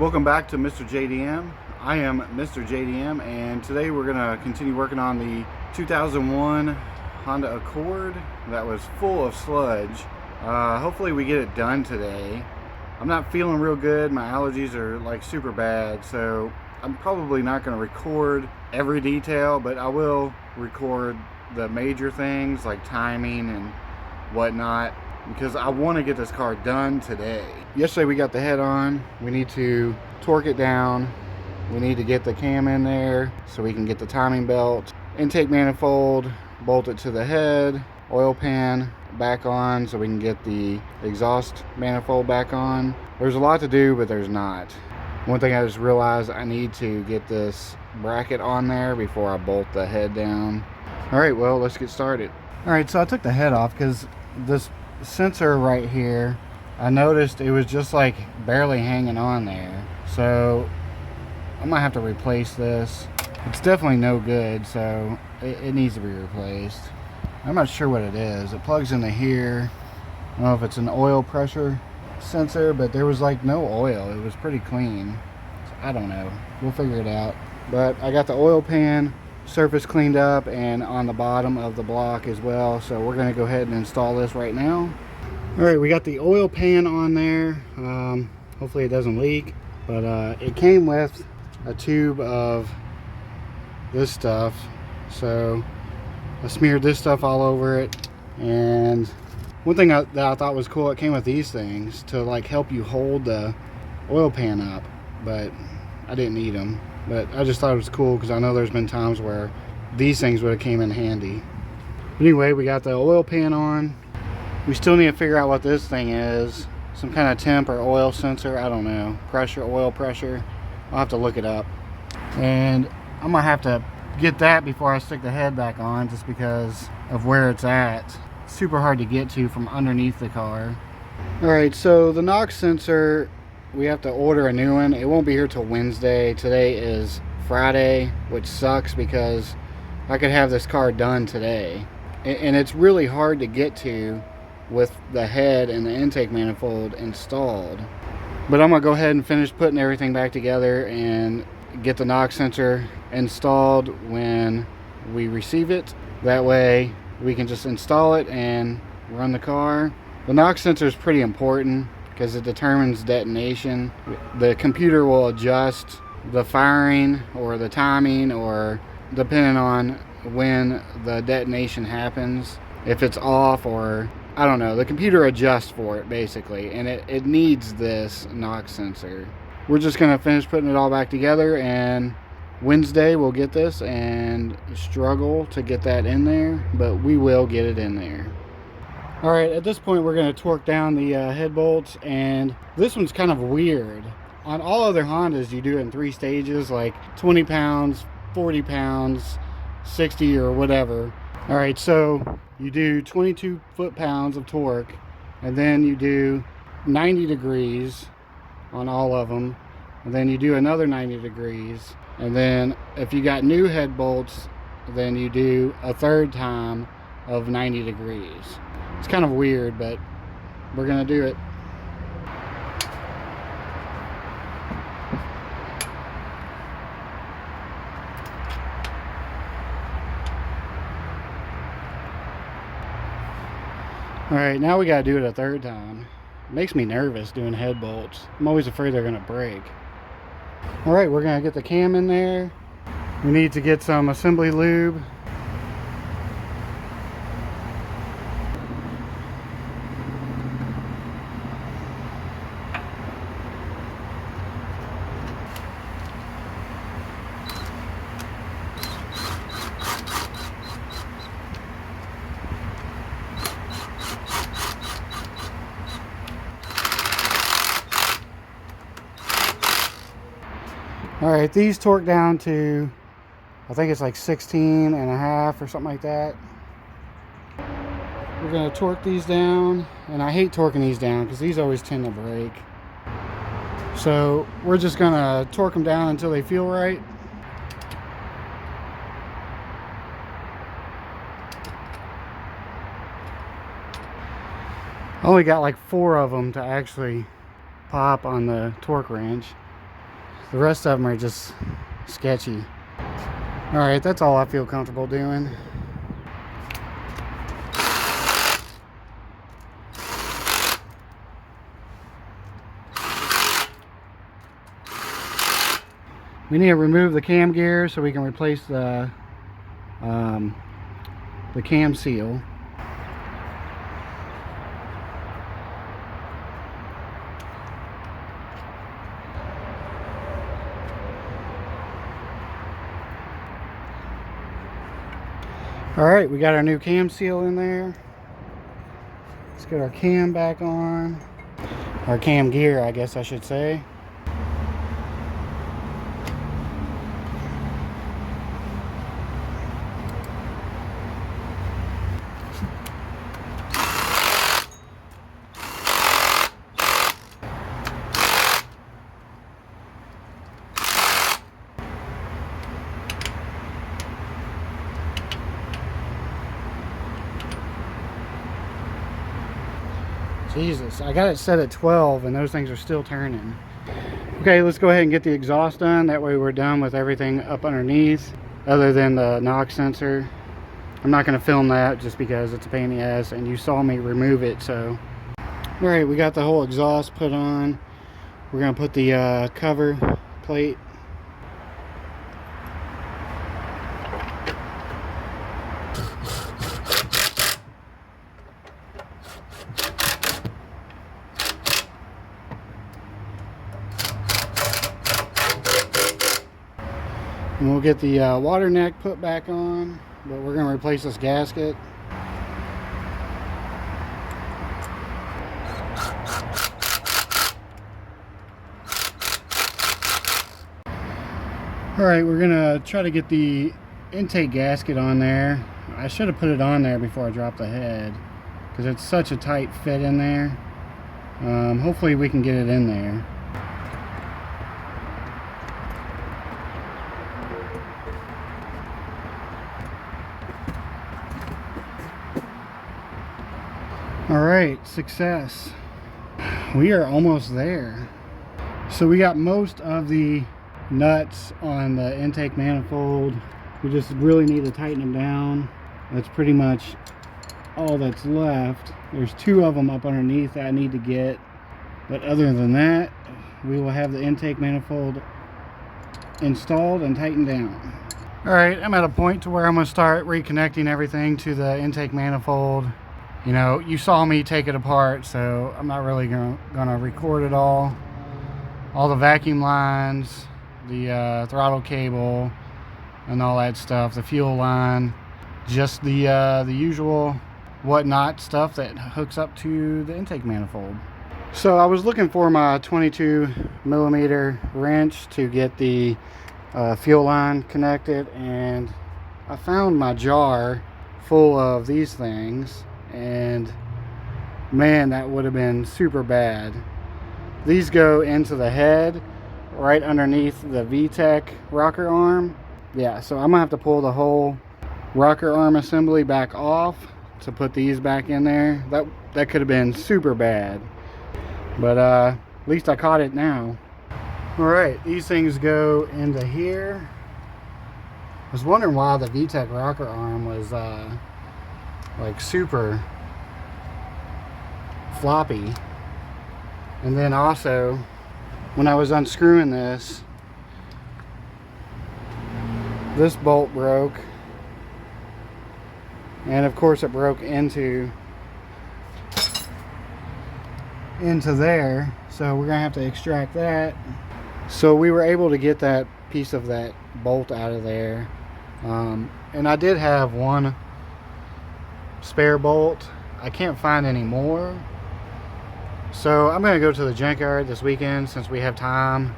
Welcome back to Mr. JDM. I am Mr. JDM, and today we're going to continue working on the 2001 Honda Accord that was full of sludge. Hopefully we get it done today. I'm not feeling real good. My allergies are like super bad, so I'm probably not going to record every detail, but I will record the major things like timing and whatnot, because I want to get this car done today. Yesterday we got the head on. We need to torque it down. We need to get the cam in there so we can get the timing belt, intake manifold, bolt it to the head, oil pan back on so we can get the exhaust manifold back on. There's a lot to do, but there's not. One thing I just realized, I need to get this bracket on there before I bolt the head down. All right, well, let's get started. All right, so I took the head off because this sensor right here, I noticed it was just like barely hanging on there. So I might have to replace this. It's definitely no good, so it needs to be replaced. I'm not sure what it is. It plugs into here. I don't know if it's an oil pressure sensor, but there was like no oil. It was pretty clean. So I don't know. We'll figure it out. But I got the oil pan surface cleaned up and on the bottom of the block as well. So we're going to go ahead and install this right now. All right, we got the oil pan on there. Hopefully it doesn't leak, but it came with a tube of this stuff. So I smeared this stuff all over it. And one thing that I thought was cool, it came with these things to like help you hold the oil pan up, but I didn't need them. But I just thought it was cool because I know there's been times where these things would have came in handy. Anyway, we got the oil pan on. We still need to figure out what this thing is. Some kind of temp or oil sensor, I don't know. Pressure, oil pressure. I'll have to look it up. And I'm gonna have to get that before I stick the head back on, just because of where it's at. It's super hard to get to from underneath the car. All right, so the NOx sensor, we have to order a new one. It won't be here till Wednesday. Today is Friday, which sucks because I could have this car done today. And it's really hard to get to with the head and the intake manifold installed. But I'm gonna go ahead and finish putting everything back together and get the NOx sensor installed when we receive it. That way we can just install it and run the car. The NOx sensor is pretty important because it determines detonation. The computer will adjust the firing or the timing, or depending on when the detonation happens, if it's off, or I don't know, the computer adjusts for it basically, and it needs this NOx sensor. We're just gonna finish putting it all back together, and Wednesday we'll get this and struggle to get that in there, but we will get it in there. All right, at this point we're going to torque down the head bolts, and this one's kind of weird. On all other Hondas you do it in 3 stages, like 20 pounds, 40 pounds, 60 or whatever. All right, so you do 22 foot-pounds of torque, and then you do 90 degrees on all of them, and then you do another 90 degrees, and then if you got new head bolts, then you do a third time of 90 degrees. It's kind of weird, but we're gonna do it. All right, now we gotta do it a third time. It makes me nervous doing head bolts. I'm always afraid they're gonna break. All right, we're gonna get the cam in there. We need to get some assembly lube. All right, these torque down to, I think it's like 16 and a half or something like that. We're gonna torque these down, and I hate torquing these down because these always tend to break. So we're just gonna torque them down until they feel right. I only got like 4 of them to actually pop on the torque wrench. The rest of them are just sketchy. All right, that's all I feel comfortable doing. We need to remove the cam gear so we can replace the cam seal. All right, we got our new cam seal in there. Let's get our cam back on. Our cam gear, I guess I should say. Jesus, I got it set at 12 and those things are still turning. Okay, let's go ahead and get the exhaust done. That way we're done with everything up underneath, other than the knock sensor. I'm not going to film that just because it's a pain in the ass and you saw me remove it, so. Alright, we got the whole exhaust put on. We're going to put the cover plate. And we'll get the water neck put back on, but we're going to replace this gasket. Alright, we're going to try to get the intake gasket on there. I should have put it on there before I dropped the head, because it's such a tight fit in there. Hopefully we can get it in there. Alright, success. We are almost there. So we got most of the nuts on the intake manifold. We just really need to tighten them down. That's pretty much all that's left. There's two of them up underneath that I need to get. But other than that, we will have the intake manifold installed and tightened down. Alright, I'm at a point to where I'm going to start reconnecting everything to the intake manifold. You know, you saw me take it apart, so I'm not really gonna record it all. All the vacuum lines, the throttle cable, and all that stuff, the fuel line, just the usual whatnot stuff that hooks up to the intake manifold. So I was looking for my 22mm wrench to get the fuel line connected, and I found my jar full of these things. And man, that would have been super bad. These go into the head right underneath the VTEC rocker arm. Yeah, so I'm gonna have to pull the whole rocker arm assembly back off to put these back in there. That could have been super bad, but at least I caught it now. All right, these things go into here. I was wondering why the VTEC rocker arm was like super floppy. And then also when I was unscrewing this bolt broke, and of course it broke into there, so we're gonna have to extract that. So we were able to get that piece of that bolt out of there, and I did have one spare bolt. I can't find any more, so I'm gonna go to the junkyard this weekend since we have time,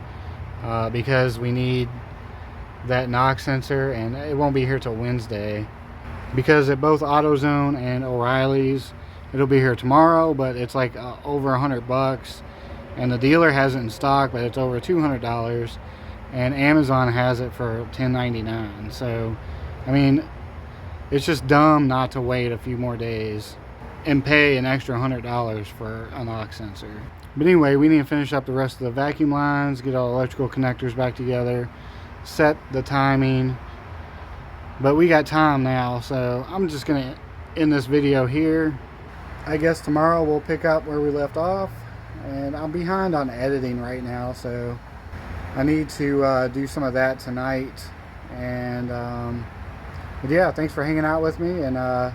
because we need that knock sensor, and it won't be here till Wednesday, because at both AutoZone and O'Reilly's it'll be here tomorrow, but it's like over $100, and the dealer has it in stock, but it's over $200, and Amazon has it for $10.99. So I mean, it's just dumb not to wait a few more days. and pay an extra $100 for a knock sensor. But anyway, we need to finish up the rest of the vacuum lines, get all electrical connectors back together, set the timing. But we got time now, so I'm just gonna end this video here. I guess tomorrow we'll pick up where we left off, and I'm behind on editing right now, so I need to do some of that tonight. And but yeah, thanks for hanging out with me, and I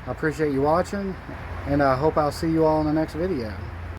appreciate you watching, and I hope I'll see you all in the next video.